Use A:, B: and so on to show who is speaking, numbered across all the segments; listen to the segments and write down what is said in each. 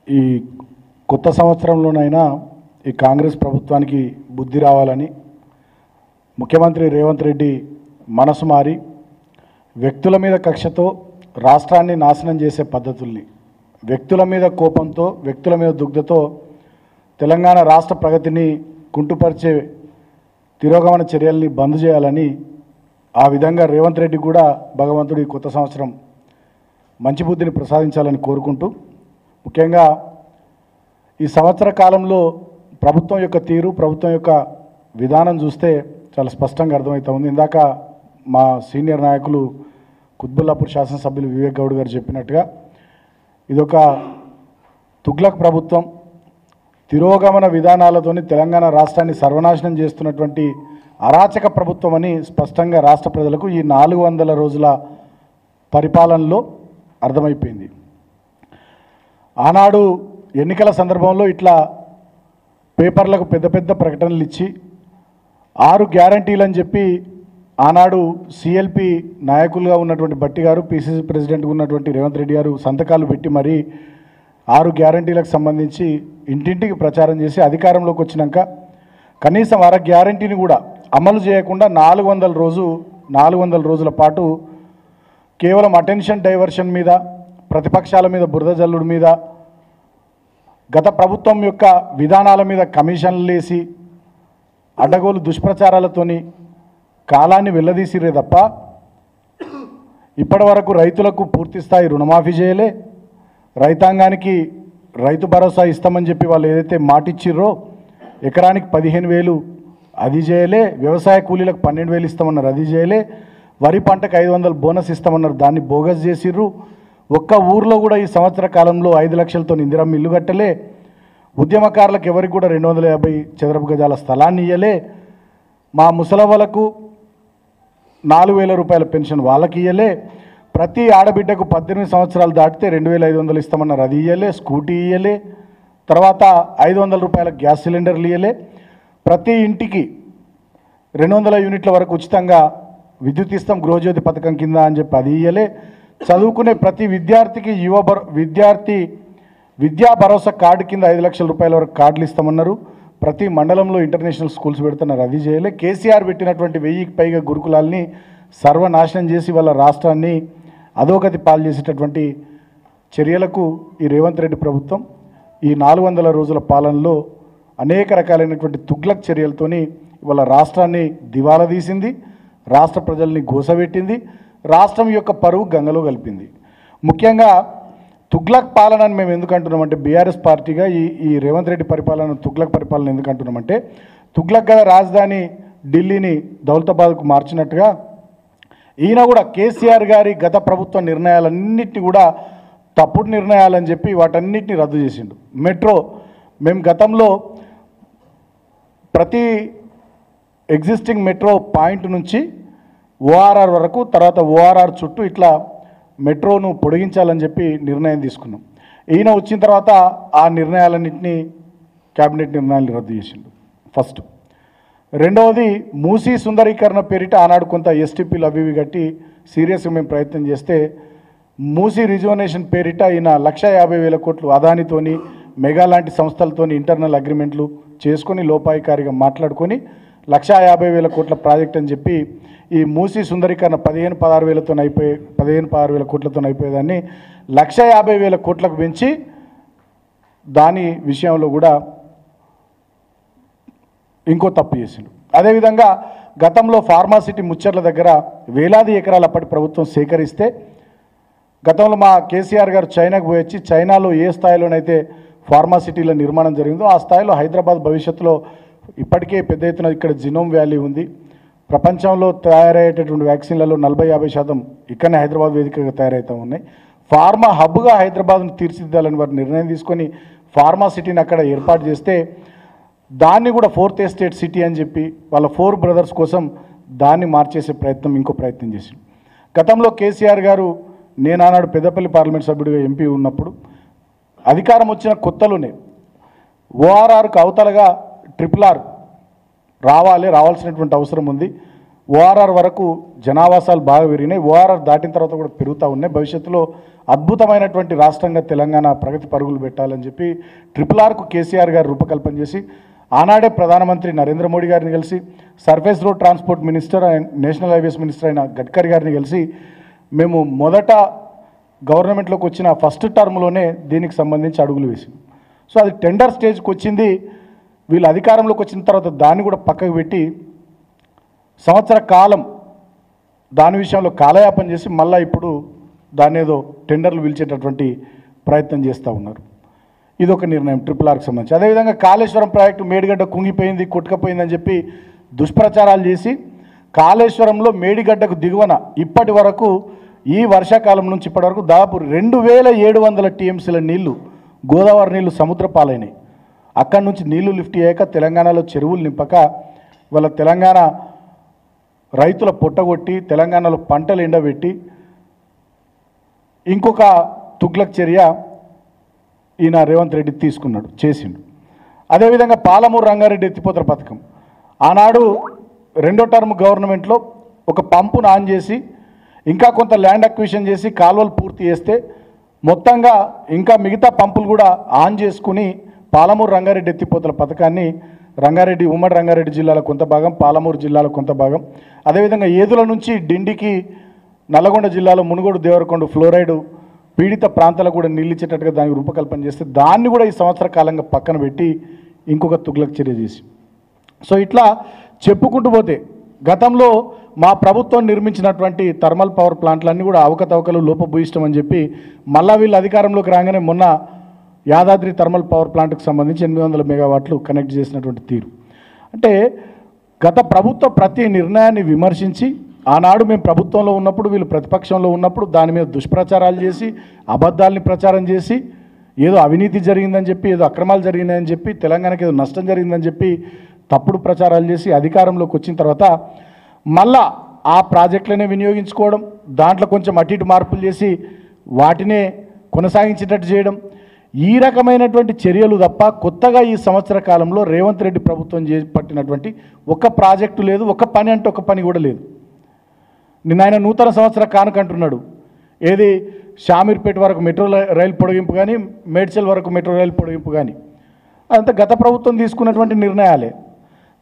A: ఈ కొత్త సంవత్సరంలోనైనా ఈ కాంగ్రెస్ ప్రభుత్వానికి బుద్ధి రావాలని ముఖ్యమంత్రి రేవంత్ రెడ్డి మనసు మారి వ్యక్తుల మీద కక్షతో రాష్ట్రాన్ని నాశనం చేసే పద్ధతుల్ని, వ్యక్తుల మీద కోపంతో, వ్యక్తుల మీద దుగ్ధతో తెలంగాణ రాష్ట్ర ప్రగతిని కుంటుపరిచే తిరోగమన చర్యల్ని బంద్ చేయాలని, ఆ విధంగా రేవంత్ రెడ్డి కూడా భగవంతుడి కొత్త సంవత్సరం మంచి బుద్ధిని ప్రసాదించాలని కోరుకుంటూ, ముఖ్యంగా ఈ సంవత్సర కాలంలో ప్రభుత్వం యొక్క తీరు, ప్రభుత్వం యొక్క విధానం చూస్తే చాలా స్పష్టంగా అర్థమవుతా ఉంది. ఇందాక మా సీనియర్ నాయకులు కుత్బుల్లాపూర్ శాసనసభ్యులు వివేక్ గౌడ్ గారు చెప్పినట్టుగా ఇదొక తుగ్లక్ ప్రభుత్వం, తిరోగమన విధానాలతోని తెలంగాణ రాష్ట్రాన్ని సర్వనాశనం చేస్తున్నటువంటి అరాచక ప్రభుత్వం అని స్పష్టంగా రాష్ట్ర ప్రజలకు ఈ 400 రోజుల పరిపాలనలో అర్థమైపోయింది. ఆనాడు ఎన్నికల సందర్భంలో ఇట్లా పేపర్లకు పెద్ద పెద్ద ప్రకటనలు ఇచ్చి 6 గ్యారంటీలని చెప్పి ఆనాడు సిఎల్పి నాయకులుగా ఉన్నటువంటి బట్టి గారు, పిసిసి ప్రెసిడెంట్గా ఉన్నటువంటి రేవంత్ రెడ్డి గారు సంతకాలు పెట్టి మరీ 6 గ్యారంటీలకు సంబంధించి ఇంటింటికి ప్రచారం చేసి అధికారంలోకి వచ్చినాక కనీసం 1 గ్యారంటీని కూడా అమలు చేయకుండా 400 రోజుల పాటు కేవలం అటెన్షన్ డైవర్షన్ మీద, ప్రతిపక్షాల మీద బురద జల్లుడు మీద, గత ప్రభుత్వం యొక్క విధానాల మీద కమిషన్లు వేసి అడ్డగోలు దుష్ప్రచారాలతోని కాలాన్ని వెళ్ళదీసిరే తప్ప ఇప్పటి వరకు రైతులకు పూర్తి స్థాయి రుణమాఫీ చేయలే, రైతాంగానికి రైతు భరోసా ఇస్తామని చెప్పి వాళ్ళు ఏదైతే మాటిచ్చిర్రో ఎకరానికి 15,000 అది చేయలే, వ్యవసాయ కూలీలకు 12,000 ఇస్తామన్నారు అది చేయలే, వరి పంటకు 500 బోనస్ ఇస్తామన్నారు దాన్ని బోగస్ చేసిర్రు. ఒక్క ఊర్లో కూడా ఈ సంవత్సర కాలంలో 5 లక్షలతో ఇందిరమ్మ ఇల్లు కట్టలే, ఉద్యమకారులకు ఎవరికి కూడా 250 చదరపు గజాల స్థలాన్ని ఇయ్యలే, మా ముసలవ్వలకు 4,000 రూపాయల పెన్షన్ వాళ్ళకి ఇయ్యలే, ప్రతి ఆడబిడ్డకు 18 సంవత్సరాలు దాటితే 2,500 ఇస్తామన్నారు అది ఇయ్యలే, స్కూటీ ఇయ్యలే, తర్వాత 500 రూపాయల గ్యాస్ సిలిండర్లు ఇయ్యలే, ప్రతి ఇంటికి 200 యూనిట్ల వరకు ఉచితంగా విద్యుత్ ఇస్తాం గృహజ్యోతి పథకం కింద అని చెప్పి అది ఇయ్యలే, చదువుకునే ప్రతి విద్యార్థికి విద్యా భరోసా కార్డు కింద 5 లక్షల రూపాయల వరకు కార్డులు ఇస్తామన్నారు, ప్రతి మండలంలో ఇంటర్నేషనల్ స్కూల్స్ పెడుతున్నారు అది చేయలే, కేసీఆర్ పెట్టినటువంటి 1000కి పైగా గురుకులాల్ని సర్వనాశనం చేసి వాళ్ళ రాష్ట్రాన్ని అధోగతి పాలు చేసేటటువంటి చర్యలకు ఈ రేవంత్ రెడ్డి ప్రభుత్వం ఈ 400 రోజుల పాలనలో అనేక రకాలైనటువంటి తుగ్లక్ చర్యలతోని వాళ్ళ రాష్ట్రాన్ని దివాలా తీసింది, రాష్ట్ర ప్రజల్ని గోసబెట్టింది, రాష్ట్రం యొక్క పరువు గంగలో కలిపింది. ముఖ్యంగా తుగ్లక్ పాలన అని మేము ఎందుకు అంటున్నామంటే, బీఆర్ఎస్ పార్టీగా ఈ రేవంత్ రెడ్డి పరిపాలన తుగ్లక్ పరిపాలన ఎందుకు అంటున్నామంటే, తుగ్లక్ గల రాజధాని ఢిల్లీని దౌలతాబాద్కు మార్చినట్టుగా ఈయన కూడా కేసీఆర్ గారి గత ప్రభుత్వ నిర్ణయాలన్నింటినీ కూడా తప్పుడు నిర్ణయాలని చెప్పి వాటన్నిటిని రద్దు చేసిండు. మెట్రో మేము గతంలో ప్రతి ఎగ్జిస్టింగ్ మెట్రో పాయింట్ నుంచి ఓఆర్ఆర్ వరకు, తర్వాత ఓఆర్ఆర్ చుట్టూ ఇట్లా మెట్రోను పొడిగించాలని చెప్పి నిర్ణయం తీసుకున్నాం. ఈయన వచ్చిన తర్వాత ఆ నిర్ణయాలన్నింటినీ క్యాబినెట్ నిర్ణయాలు రద్దు చేసిండు ఫస్ట్. రెండవది మూసీ సుందరీకరణ పేరిట ఆనాడు కొంత ఎస్టీపీలు అవి కట్టి సీరియస్గా మేము ప్రయత్నం చేస్తే మూసీ రిజర్వనేషన్ పేరిట ఈయన 150,000 కోట్లు అదానితోని మెగా లాంటి సంస్థలతోని ఇంటర్నల్ అగ్రిమెంట్లు చేసుకొని లోపాయికారిగా మాట్లాడుకొని 150,000 కోట్ల ప్రాజెక్ట్ అని చెప్పి ఈ మూసీ సుందరీకరణ 15,000 కోట్లతో అయిపోయేదాన్ని 150,000 కోట్లకు పెంచి దాని విషయంలో కూడా ఇంకో తప్పు చేసిండు. అదేవిధంగా గతంలో ఫార్మాసిటీ ముచ్చర్ల దగ్గర వేలాది ఎకరాలు అప్పటి ప్రభుత్వం సేకరిస్తే గతంలో మా కేసీఆర్ గారు చైనాకు పోయి వచ్చి చైనాలో ఏ స్థాయిలోనైతే ఫార్మాసిటీల నిర్మాణం జరిగిందో ఆ స్థాయిలో హైదరాబాద్ భవిష్యత్తులో ఇప్పటికే పెద్ద ఎత్తున ఇక్కడ జినోమ్ వ్యాలీ ఉంది. ప్రపంచంలో తయారయ్యేటటువంటి వ్యాక్సిన్లలో 40-50% ఇక్కడనే హైదరాబాద్ వేదికగా తయారవుతూ ఉన్నాయి. ఫార్మా హబ్గా హైదరాబాద్ను తీర్చిదిద్దాలని వారు నిర్ణయం తీసుకొని ఫార్మాసిటీని అక్కడ ఏర్పాటు చేస్తే దాన్ని కూడా 4th ఎస్టేట్ సిటీ అని చెప్పి వాళ్ళ 4 బ్రదర్స్ కోసం దాన్ని మార్చేసే ఇంకో ప్రయత్నం చేసింది. గతంలో కేసీఆర్ గారు నేను ఆనాడు పెద్దపల్లి పార్లమెంట్ సభ్యుడిగా ఎంపీ ఉన్నప్పుడు అధికారం వచ్చిన కొత్తలోనే ఓఆర్ఆర్కు అవతలగా RRR రావాల్సినటువంటి అవసరం ఉంది, ఓఆర్ఆర్ వరకు జనావాసాలు బాగా పెరిగినాయి. ఓఆర్ఆర్ దాటిన తర్వాత కూడా పెరుగుతూ ఉన్నాయి. భవిష్యత్తులో అద్భుతమైనటువంటి రాష్ట్రంగా తెలంగాణ ప్రగతి పరుగులు పెట్టాలని చెప్పి RRRకు కేసీఆర్ గారు రూపకల్పన చేసి ఆనాడే ప్రధానమంత్రి నరేంద్ర మోడీ గారిని కలిసి surface road transport minister and national highways minister అయిన గడ్కరీ గారిని కలిసి మేము మొదట గవర్నమెంట్లోకి వచ్చిన ఫస్ట్ టర్మ్లోనే దీనికి సంబంధించి అడుగులు వేసాం. సో అది టెండర్ స్టేజ్కి వచ్చింది. వీళ్ళు అధికారంలోకి వచ్చిన తర్వాత దాన్ని కూడా పక్కకు పెట్టి సంవత్సర కాలం దాని విషయంలో కాలయాపన చేసి మళ్ళీ ఇప్పుడు దాన్ని ఏదో టెండర్లు పిలిచేటటువంటి ప్రయత్నం చేస్తూ ఉన్నారు. ఇది ఒక నిర్ణయం RRRకి సంబంధించి. అదేవిధంగా కాళేశ్వరం ప్రాజెక్టు మేడిగడ్డ కుంగిపోయింది, కొట్టుకపోయిందని చెప్పి దుష్ప్రచారాలు చేసి కాళేశ్వరంలో మేడిగడ్డకు దిగువన ఇప్పటి వరకు ఈ వర్షాకాలం నుంచి ఇప్పటి వరకు దాదాపు 2700 TMCల నీళ్లు గోదావరి నీళ్లు సముద్ర పాలైనాయి. అక్కడి నుంచి నీళ్లు లిఫ్ట్ అయ్యాక తెలంగాణలో చెరువులు నింపక వాళ్ళ తెలంగాణ రైతుల పొట్టగొట్టి తెలంగాణలో పంటలు ఎండబెట్టి ఇంకొక తుగ్లక్ చర్య ఈయన రేవంత్ రెడ్డి తీసుకున్నాడు, చేసిండు. అదేవిధంగా పాలమూరు రంగారెడ్డి ఎత్తిపోతల పథకం ఆనాడు రెండో టర్మ్ గవర్నమెంట్లో ఒక పంపును ఆన్ చేసి ఇంకా కొంత ల్యాండ్ అక్విజిషన్ చేసి కాలువలు పూర్తి చేస్తే మొత్తంగా ఇంకా మిగతా పంపులు కూడా ఆన్ చేసుకుని పాలమూరు రంగారెడ్డి ఎత్తిపోతల పథకాన్ని రంగారెడ్డి ఉమ్మడి రంగారెడ్డి జిల్లాలో కొంత భాగం, పాలమూరు జిల్లాలో కొంత భాగం, అదేవిధంగా ఏదుల నుంచి డిండికి నల్లగొండ జిల్లాలో మునుగోడు దేవరకొండ ఫ్లోరైడ్ పీడిత ప్రాంతాలకు కూడా నిలిచేటట్టుగా దానికి రూపకల్పన చేస్తే దాన్ని కూడా ఈ సంవత్సర కాలంగా పక్కన పెట్టి ఇంకొక తుగ్లక్ చర్య చేసి సో ఇట్లా చెప్పుకుంటూ పోతే గతంలో మా ప్రభుత్వం నిర్మించినటువంటి థర్మల్ పవర్ ప్లాంట్లన్నీ కూడా అవకతవకలు లోపభూయిష్టం అని చెప్పి మళ్ళా వీళ్ళు అధికారంలోకి రాగానే మొన్న యాదాద్రి థర్మల్ పవర్ ప్లాంట్కి సంబంధించి 800 మెగావాట్లు కనెక్ట్ చేసినటువంటి తీరు. అంటే గత ప్రభుత్వ ప్రతి నిర్ణయాన్ని విమర్శించి ఆనాడు మేము ప్రభుత్వంలో ఉన్నప్పుడు వీళ్ళు ప్రతిపక్షంలో ఉన్నప్పుడు దాని మీద దుష్ప్రచారాలు చేసి అబద్ధాలని ప్రచారం చేసి ఏదో అవినీతి జరిగిందని చెప్పి ఏదో అక్రమాలు జరిగిందని చెప్పి తెలంగాణకి ఏదో నష్టం జరిగిందని చెప్పి తప్పుడు ప్రచారాలు చేసి అధికారంలోకి వచ్చిన తర్వాత మళ్ళా ఆ ప్రాజెక్టులనే వినియోగించుకోవడం, దాంట్లో కొంచెం అటు ఇటు మార్పులు చేసి వాటినే కొనసాగించేటట్టు చేయడం, ఈ రకమైనటువంటి చర్యలు తప్ప కొత్తగా ఈ సంవత్సర కాలంలో రేవంత్ రెడ్డి ప్రభుత్వం చేపట్టినటువంటి ఒక ప్రాజెక్టు లేదు, ఒక పని అంటే ఒక పని కూడా లేదు. నిన్న ఆయన నూతన సంవత్సర కానుకంటున్నాడు. ఏది షామీర్పేట వరకు మెట్రో రైలు పొడిగింపు కానీ మేడ్చల్ వరకు మెట్రో రైలు పొడిగింపు కానీ అదంతా గత ప్రభుత్వం తీసుకున్నటువంటి నిర్ణయాలే.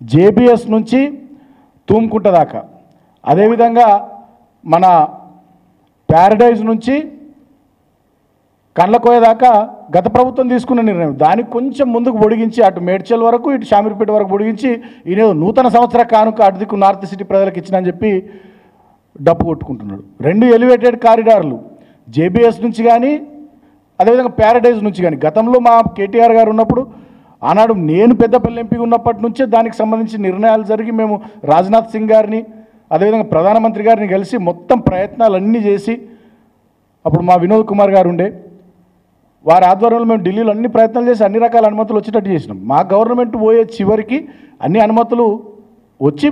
A: జేబీఎస్ నుంచి తూమ్కుంట దాకా, అదేవిధంగా మన ప్యారడైజ్ నుంచి కండ్లకోయ దాకా గత ప్రభుత్వం తీసుకున్న నిర్ణయం. దానికి కొంచెం ముందుకు పొడిగించి అటు మేడ్చల్ వరకు ఇటు షామీర్పేట వరకు పొడిగించి ఈయన నూతన సంవత్సర కానుక అటు దిక్కు నార్త్ సిటీ ప్రజలకు ఇచ్చినని చెప్పి డప్పు కొట్టుకుంటున్నాడు. 2 ఎలివేటెడ్ కారిడార్లు జేబీఎస్ నుంచి కానీ అదేవిధంగా ప్యారడైజ్ నుంచి కానీ గతంలో మా కేటీఆర్ గారు ఉన్నప్పుడు ఆనాడు నేను పెద్దపల్లి ఎంపీ ఉన్నప్పటి నుంచే దానికి సంబంధించి నిర్ణయాలు జరిగి మేము రాజ్నాథ్ సింగ్ గారిని అదేవిధంగా ప్రధానమంత్రి గారిని కలిసి మొత్తం ప్రయత్నాలన్నీ చేసి అప్పుడు మా వినోద్ కుమార్ గారు ఉండే వారి ఆధ్వర్యంలో మేము ఢిల్లీలో అన్ని ప్రయత్నాలు చేసి అన్ని రకాల అనుమతులు వచ్చేటట్టు చేసినాం. మా గవర్నమెంట్ పోయే చివరికి అన్ని అనుమతులు వచ్చి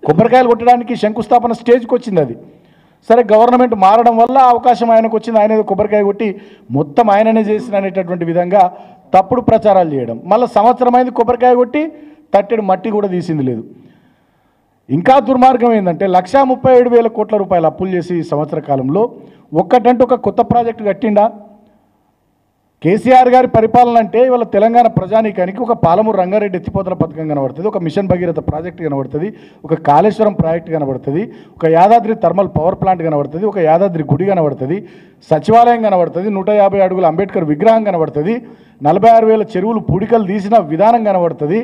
A: కొబ్బరికాయలు కొట్టడానికి శంకుస్థాపన స్టేజ్కి వచ్చింది. అది సరే గవర్నమెంట్ మారడం వల్ల అవకాశం ఆయనకు వచ్చింది, ఆయన కొబ్బరికాయ కొట్టి మొత్తం ఆయననే చేసిన అనేటటువంటి విధంగా తప్పుడు ప్రచారాలు చేయడం. మళ్ళీ సంవత్సరం అయింది కొబ్బరికాయ కొట్టి తట్టెడు మట్టి కూడా తీసింది లేదు. ఇంకా దుర్మార్గం ఏంటంటే 1,37,000 కోట్ల రూపాయలు అప్పులు చేసి ఈ సంవత్సర కాలంలో ఒక్కటంటే ఒక కొత్త ప్రాజెక్టు కట్టిండా? కేసీఆర్ గారి పరిపాలన అంటే ఇవాళ తెలంగాణ ప్రజానీకానికి ఒక పాలమూరు రంగారెడ్డి ఎత్తిపోతల పథకం కనబడుతుంది, ఒక మిషన్ భగీరథ ప్రాజెక్టు కనబడుతుంది, ఒక కాళేశ్వరం ప్రాజెక్టు కనబడుతుంది, ఒక యాదాద్రి థర్మల్ పవర్ ప్లాంట్ కనబడుతుంది, ఒక యాదాద్రి గుడి కనబడుతుంది, సచివాలయం కనబడుతుంది, 150 అడుగుల అంబేద్కర్ విగ్రహం కనబడుతుంది, 46,000 చెరువులు పూడికలు తీసిన విధానం కనబడుతుంది.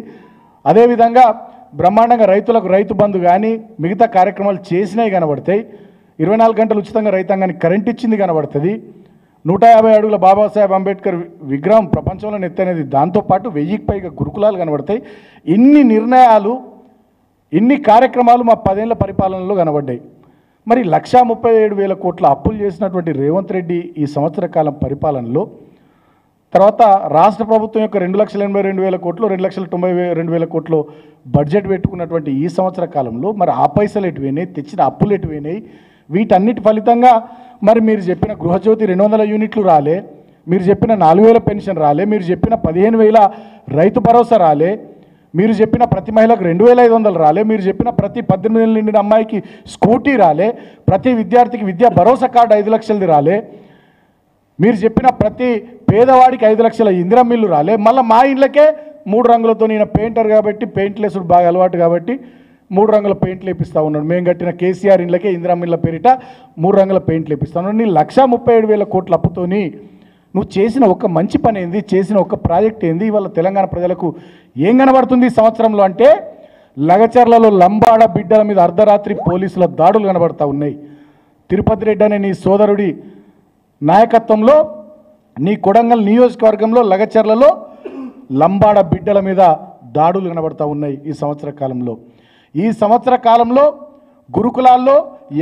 A: అదేవిధంగా బ్రహ్మాండంగా రైతులకు రైతు బంధు కానీ మిగతా కార్యక్రమాలు చేసినవి కనబడతాయి. 24 గంటలు ఉచితంగా రైతాంగానికి కరెంట్ ఇచ్చింది కనబడుతుంది. 150 అడుగుల బాబాసాహెబ్ అంబేద్కర్ విగ్రహం ప్రపంచంలో ఎత్తైనది, దాంతోపాటు 1000కి పైగా గురుకులాలు కనబడతాయి. ఇన్ని నిర్ణయాలు ఇన్ని కార్యక్రమాలు మా 10 ఏళ్ల పరిపాలనలో కనబడ్డాయి. మరి 1,37,000 కోట్ల అప్పులు చేసినటువంటి రేవంత్ రెడ్డి ఈ సంవత్సర కాలం పరిపాలనలో తర్వాత రాష్ట్ర ప్రభుత్వం యొక్క 2,82,000 కోట్లు 2,92,000 కోట్లు బడ్జెట్ పెట్టుకున్నటువంటి ఈ సంవత్సర కాలంలో మరి ఆ పైసలు ఎటువైనాయి, తెచ్చిన అప్పులు ఎటువైనాయి? వీటన్నిటి ఫలితంగా మరి మీరు చెప్పిన గృహజ్యోతి 200 యూనిట్లు రాలే, మీరు చెప్పిన 4,000 పెన్షన్ రాలే, మీరు చెప్పిన 15,000 రైతు భరోసా రాలే, మీరు చెప్పిన ప్రతి మహిళకు 2500 రాలే, మీరు చెప్పిన ప్రతి 18 ఏళ్ళు నిండిన అమ్మాయికి స్కూటీ రాలే, ప్రతి విద్యార్థికి విద్యా భరోసా కార్డు 5 లక్షలది రాలే, మీరు చెప్పిన ప్రతి పేదవాడికి 5 లక్షల ఇందిరమ్మ ఇల్లు రాలే. మళ్ళీ మా ఇండ్లకే 3 రంగులతో, నేను పెయింటర్ కాబట్టి పెయింట్లు వేసుడు బాగా అలవాటు కాబట్టి 3 రంగుల పెయింట్లు వేపిస్తూ ఉన్నాడు. మేము కట్టిన కేసీఆర్ ఇండ్లకే ఇందిరమ్మ ఇళ్ళ పేరిట 3 రంగుల పెయింట్లు వేపిస్తా ఉన్నాడు. నీ 1,37,000 కోట్ల అప్పుతోని నువ్వు చేసిన ఒక మంచి పని ఏంది, చేసిన ఒక ప్రాజెక్ట్ ఏంది, ఇవాళ తెలంగాణ ప్రజలకు ఏం కనబడుతుంది ఈ సంవత్సరంలో అంటే లగచర్లలో లంబాడ బిడ్డల మీద అర్ధరాత్రి పోలీసుల దాడులు కనబడతా ఉన్నాయి. తిరుపతి రెడ్డి అనే నీ సోదరుడి నాయకత్వంలో నీ కొడంగల్ నియోజకవర్గంలో లగచర్లలో లంబాడ బిడ్డల మీద దాడులు కనబడతా ఉన్నాయి ఈ సంవత్సర కాలంలో. ఈ సంవత్సర కాలంలో గురుకులాల్లో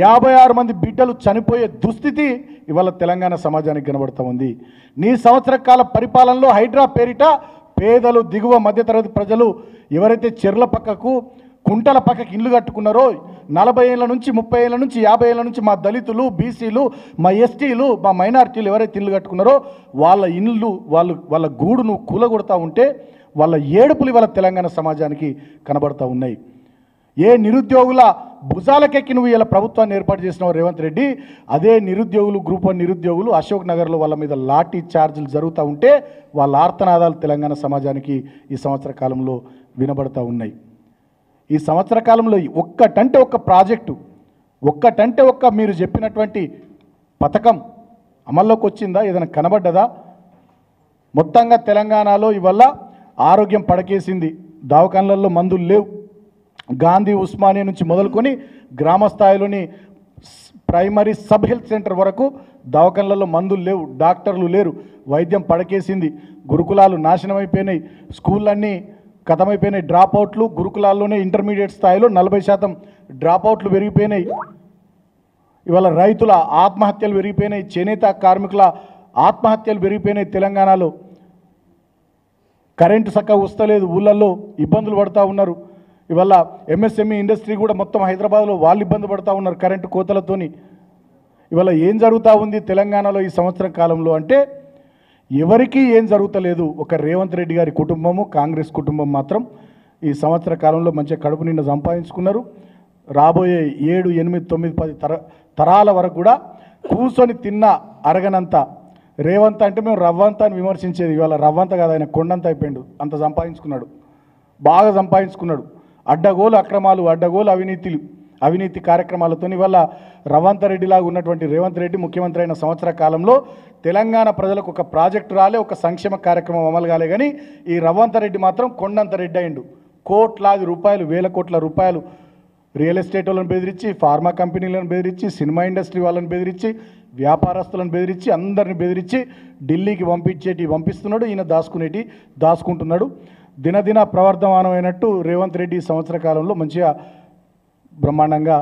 A: 56 మంది బిడ్డలు చనిపోయే దుస్థితి ఇవాళ తెలంగాణ సమాజానికి కనబడుతూ ఉంది. నీ సంవత్సర కాల పరిపాలనలో హైడ్రా పేరిట పేదలు, దిగువ మధ్యతరగతి ప్రజలు ఎవరైతే చెర్ల పక్కకు, కుంటల పక్కకి ఇల్లు కట్టుకున్నారో 40 ఏళ్ళ నుంచి 30 ఏళ్ళ నుంచి 50 ఏళ్ళ నుంచి మా దళితులు, బీసీలు, మా ఎస్టీలు, మా మైనారిటీలు ఎవరైతే ఇల్లు కట్టుకున్నారో వాళ్ళ ఇల్లు, వాళ్ళ గూడును కూలగొడతా ఉంటే వాళ్ళ ఏడుపులు ఇవాళ తెలంగాణ సమాజానికి కనబడతా ఉన్నాయి. ఏ నిరుద్యోగుల భుజాలకెక్కి నువ్వు ఇలా ప్రభుత్వాన్ని ఏర్పాటు చేసినావు రేవంత్ రెడ్డి, అదే నిరుద్యోగులు, గ్రూప్ 1 నిరుద్యోగులు అశోక్ నగర్లో వాళ్ళ మీద లాఠీ చార్జీలు జరుగుతూ ఉంటే వాళ్ళ ఆర్తనాదాలు తెలంగాణ సమాజానికి ఈ సంవత్సర కాలంలో వినబడతా ఉన్నాయి. ఈ సంవత్సర కాలంలో ఒక్కటంటే ఒక్క ప్రాజెక్టు, ఒక్కటంటే ఒక్క మీరు చెప్పినటువంటి పథకం అమల్లోకి వచ్చిందా, ఏదైనా కనబడ్డదా? మొత్తంగా తెలంగాణలో ఇవల్ల ఆరోగ్యం పడకేసింది. దవాఖానలలో మందులు లేవు. గాంధీ, ఉస్మానియా నుంచి మొదలుకొని గ్రామ స్థాయిలోని ప్రైమరీ సబ్ హెల్త్ సెంటర్ వరకు దవాఖానలలో మందులు లేవు, డాక్టర్లు లేరు, వైద్యం పడకేసింది. గురుకులాలు నాశనం అయిపోయినాయి, స్కూళ్ళన్నీ కథమైపోయినాయి. డ్రాప్అవుట్లు గురుకులాల్లోనే ఇంటర్మీడియట్ స్థాయిలో 40% డ్రాప్అవుట్లు పెరిగిపోయినాయి. ఇవాళ రైతుల ఆత్మహత్యలు పెరిగిపోయినాయి, చేనేత కార్మికుల ఆత్మహత్యలు పెరిగిపోయినాయి. తెలంగాణలో కరెంటు చక్కగా వస్తలేదు, ఊళ్ళల్లో ఇబ్బందులు పడుతూ ఉన్నారు. ఇవాళ ఎంఎస్ఎంఈ ఇండస్ట్రీ కూడా మొత్తం హైదరాబాద్లో వాళ్ళు ఇబ్బంది పడుతూ ఉన్నారు కరెంటు కోతలతోని. ఇవాళ ఏం జరుగుతూ ఉంది తెలంగాణలో ఈ సంవత్సరం కాలంలో అంటే ఎవరికీ ఏం జరుగుతలేదు. ఒక రేవంత్ రెడ్డి గారి కుటుంబము, కాంగ్రెస్ కుటుంబం మాత్రం ఈ సంవత్సర కాలంలో మంచిగా కడుపు నిండా సంపాదించుకున్నారు. రాబోయే 7, 8, 9, 10 తరాల వరకు కూడా కూర్చొని తిన్న అరగనంత రేవంత్ అంటే మేము రవ్వంత అని విమర్శించేది, ఇవాళ రవ్వంత కాదు, ఆయన కొండంత అయిపోయాడు. అంత సంపాదించుకున్నాడు, బాగా సంపాదించుకున్నాడు. అడ్డగోలు అక్రమాలు, అడ్డగోలు అవినీతి కార్యక్రమాలతో ఇవాళ రవంత్ రెడ్డిలాగా ఉన్నటువంటి రేవంత్ రెడ్డి ముఖ్యమంత్రి అయిన సంవత్సర కాలంలో తెలంగాణ ప్రజలకు ఒక ప్రాజెక్టు రాలే, ఒక సంక్షేమ కార్యక్రమం అమలు కాలే. కానీ ఈ రవంత్ రెడ్డి మాత్రం కొండంత రెడ్డి అయిండు. కోట్లాది రూపాయలు, 1000 కోట్ల రూపాయలు రియల్ ఎస్టేట్ వాళ్ళని బెదిరించి, ఫార్మా కంపెనీలను బెదిరించి, సినిమా ఇండస్ట్రీ వాళ్ళని బెదిరించి, వ్యాపారస్తులను బెదిరించి, అందరిని బెదిరించి ఢిల్లీకి పంపిస్తున్నాడు. ఈయన దాచుకుంటున్నాడు. దినదిన ప్రవర్ధమానమైనట్టు రేవంత్ రెడ్డి సంవత్సర కాలంలో మంచిగా బ్రహ్మాండంగా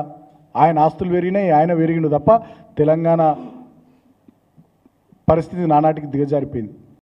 A: ఆయన ఆస్తులు పెరిగినాయి, ఆయన పెరిగిండు తప్ప తెలంగాణ పరిస్థితి నానాటికి దిగజారిపోయింది.